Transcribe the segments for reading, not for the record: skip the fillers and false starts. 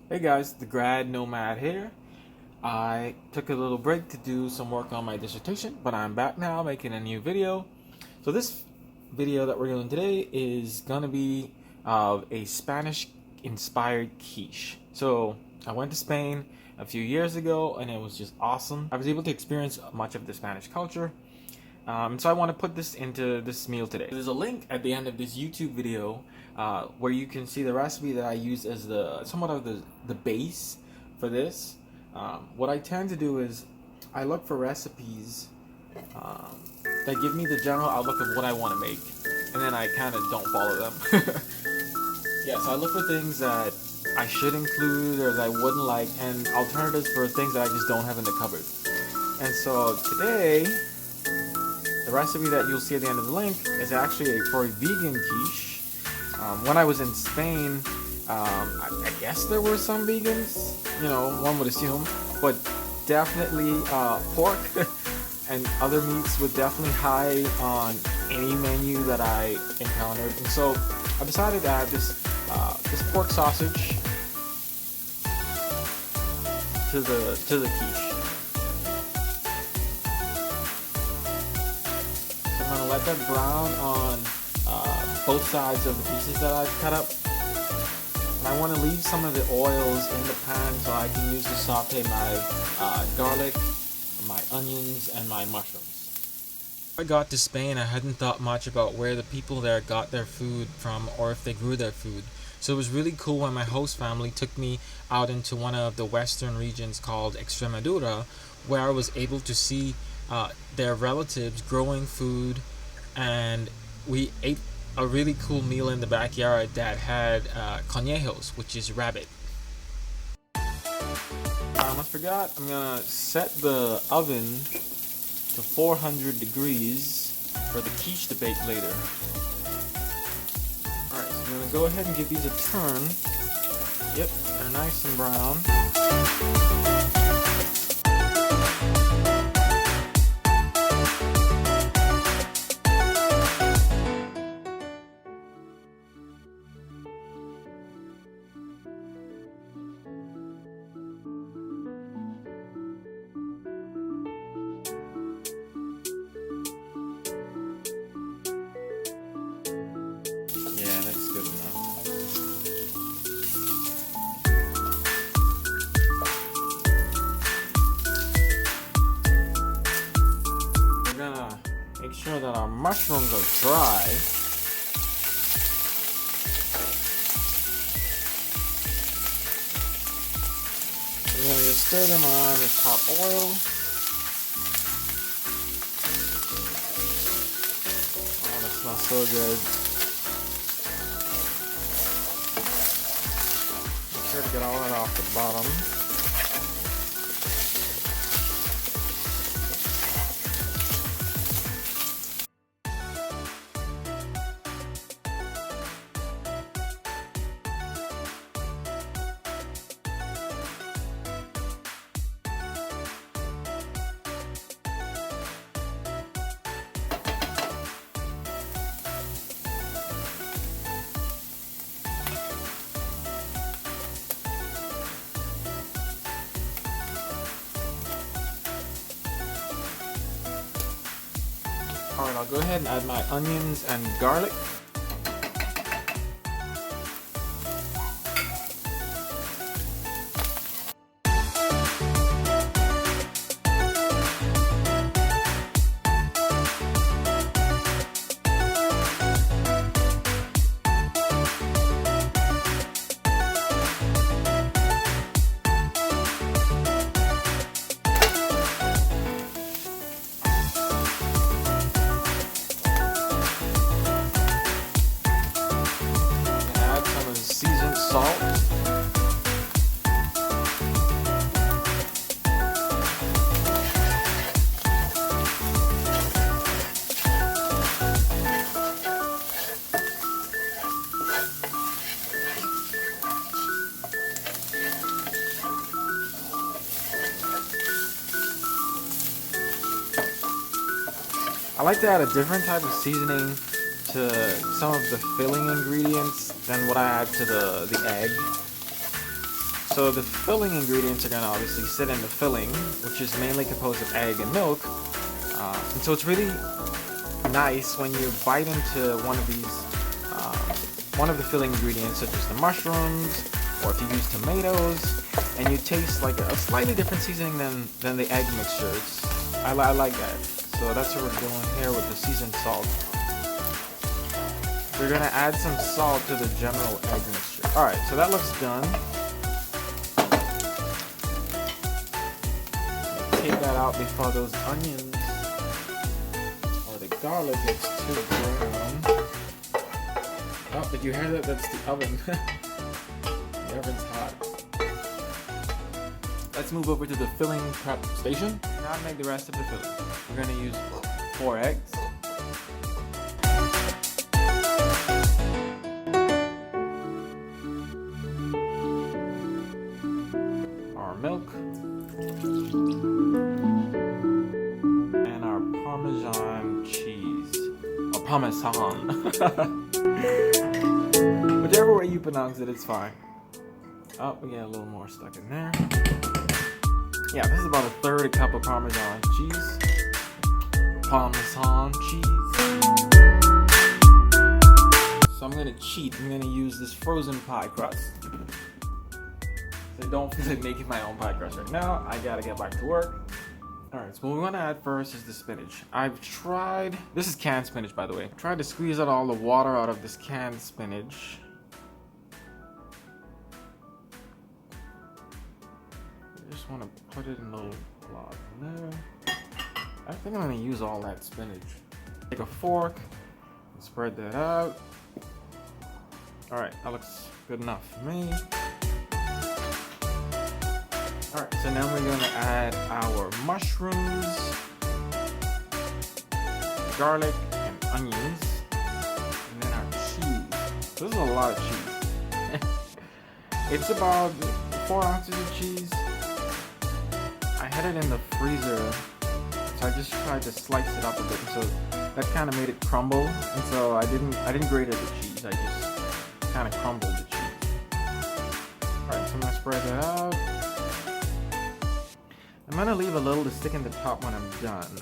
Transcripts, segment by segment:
Hey guys, the grad nomad here. I took a little break to do some work on my dissertation, but I'm back now making a new video. So this video that we're doing today is gonna be a Spanish inspired quiche. So I went to Spain a few years ago and it was just awesome. I was able to experience much of the Spanish culture. So I want to put this into this meal today. There's a link at the end of this YouTube video where you can see the recipe that I use as somewhat of the base for this. What I tend to do is I look for recipes that give me the general outlook of what I want to make, and then I kind of don't follow them. Yeah, so I look for things that I should include or that I wouldn't like, and alternatives for things that I just don't have in the cupboard. And so today, the recipe that you'll see at the end of the link is actually for a vegan quiche. When I was in Spain, I guess there were some vegans, one would assume, but definitely pork and other meats were definitely high on any menu that I encountered. And so I decided to add this pork sausage to the quiche. I'm going to let that brown on both sides of the pieces that I've cut up. And I want to leave some of the oils in the pan so I can use to saute my garlic, my onions, and my mushrooms. When I got to Spain, I hadn't thought much about where the people there got their food from or if they grew their food. So it was really cool when my host family took me out into one of the western regions called Extremadura, where I was able to see their relatives growing food, and we ate a really cool meal in the backyard that had conejos, which is rabbit. I almost forgot, I'm gonna set the oven to 400 degrees for the quiche to bake later. Alright, so I'm gonna go ahead and give these a turn. Yep, they're nice and brown. Yeah, that's good enough. We're gonna make sure that our mushrooms are dry. We're gonna just stir them on with hot oil. Oh, that smells so good. Make sure to get all that off the bottom. Alright, I'll go ahead and add my onions and garlic. Seasoned salt. I like to add a different type of seasoning to some of the filling ingredients than what I add to the egg. So the filling ingredients are gonna obviously sit in the filling, which is mainly composed of egg and milk. And so it's really nice when you bite into one of these, one of the filling ingredients, such as the mushrooms, or if you use tomatoes, and you taste like a slightly different seasoning than the egg mixture. I like that. So that's what we're doing here with the seasoned salt. We're gonna add some salt to the general egg mixture. All right, so that looks done. Take that out before those onions or the garlic gets too brown. Oh, did you hear that? That's the oven. The oven's hot. Let's move over to the filling prep station. Now make the rest of the filling. We're gonna use 4 eggs. Our milk. And our Parmesan cheese. Or parmesan. Whichever way you pronounce it, it's fine. Oh, we got a little more stuck in there. Yeah, this is about 1/3 cup of Parmesan cheese. Parmesan cheese. So I'm gonna cheat. I'm gonna use this frozen pie crust. So I don't feel like making my own pie crust right now. I gotta get back to work. Alright, so what we want to add first is the spinach. I've tried, this is canned spinach by the way. I've tried to squeeze out all the water out of this canned spinach. I just want to put it in a little blob there. I think I'm going to use all that spinach. Take a fork and spread that out. Alright, that looks good enough for me. Alright, so now we're going to add our mushrooms, garlic, and onions, and then our cheese. This is a lot of cheese. It's about 4 ounces of cheese. I had it in the freezer, so I just tried to slice it up a bit, so that kind of made it crumble, and so I didn't grate the cheese, I just kind of crumbled the cheese. Alright, so I'm going to spread that out. I'm going to leave a little to stick in the top when I'm done.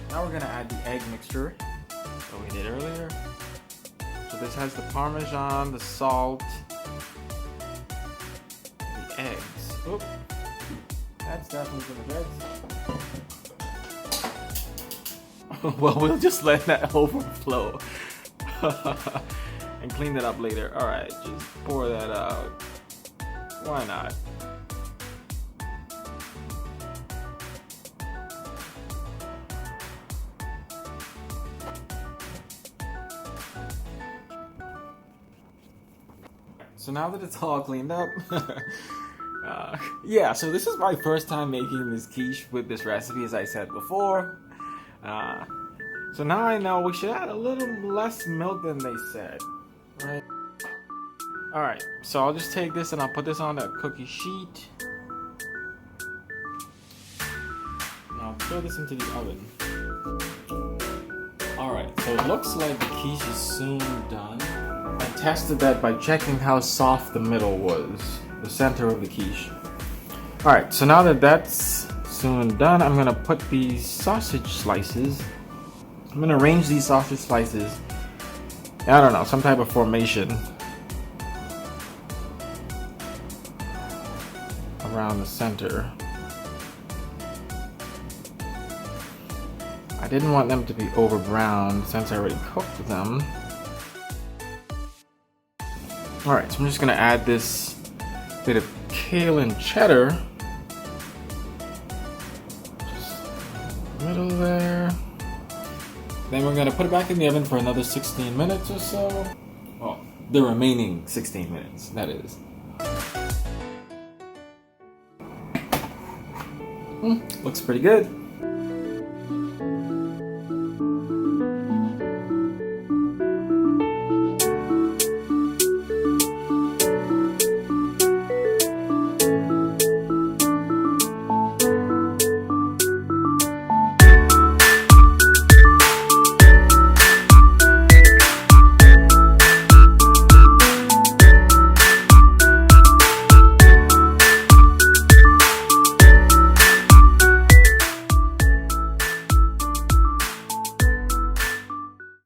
Now we're going to add the egg mixture that we did earlier. So this has the Parmesan, the salt, the eggs. Oop. That's definitely for the eggs. Well, we'll just let that overflow and clean that up later. Alright, just pour that out. Why not? So now that it's all cleaned up, yeah, so this is my first time making this quiche with this recipe, as I said before. So now I know we should add a little less milk than they said, right? Alright, so I'll just take this and I'll put this on a cookie sheet. And I'll throw this into the oven. Alright, so it looks like the quiche is soon done. I tested that by checking how soft the middle was, the center of the quiche. Alright, so now that that's soon done, I'm going to put these sausage slices, I'm going to arrange these sausage slices, I don't know, some type of formation around the center. I didn't want them to be over brown since I already cooked them. Alright, so I'm just going to add this bit of kale and cheddar. Just middle there. Then we're going to put it back in the oven for another 16 minutes or so. Well, the remaining 16 minutes, that is. Looks pretty good.